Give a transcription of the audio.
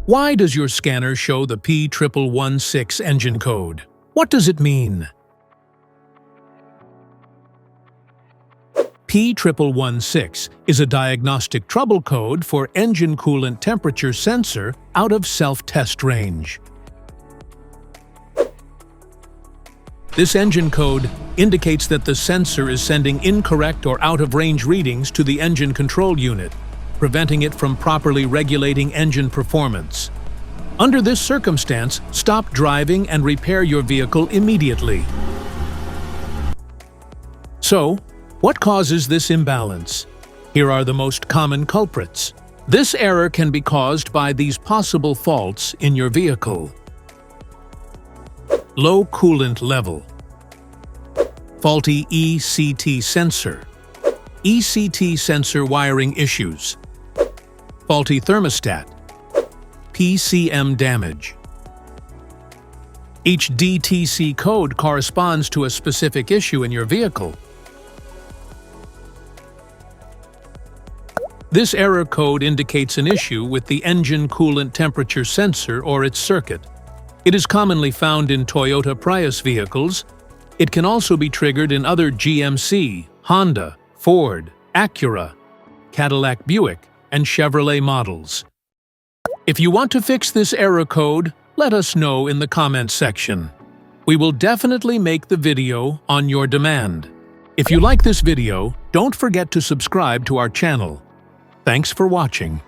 Why does your scanner show the P1116 engine code? What does it mean? P1116 is a diagnostic trouble code for engine coolant temperature sensor out of self-test range. This engine code indicates that the sensor is sending incorrect or out-of-range readings to the engine control unit, preventing it from properly regulating engine performance. Under this circumstance, stop driving and repair your vehicle immediately. So, what causes this imbalance? Here are the most common culprits. This error can be caused by these possible faults in your vehicle. Low coolant level. Faulty ECT sensor. ECT sensor wiring issues. Faulty thermostat. PCM damage. Each DTC code corresponds to a specific issue in your vehicle. This error code indicates an issue with the engine coolant temperature sensor or its circuit. It is commonly found in Toyota Prius vehicles. It can also be triggered in other GMC, Honda, Ford, Acura, Cadillac Buick, and Chevrolet models. If you want to fix this error code, let us know in the comments section. We will definitely make the video on your demand. If you like this video, don't forget to subscribe to our channel. Thanks for watching.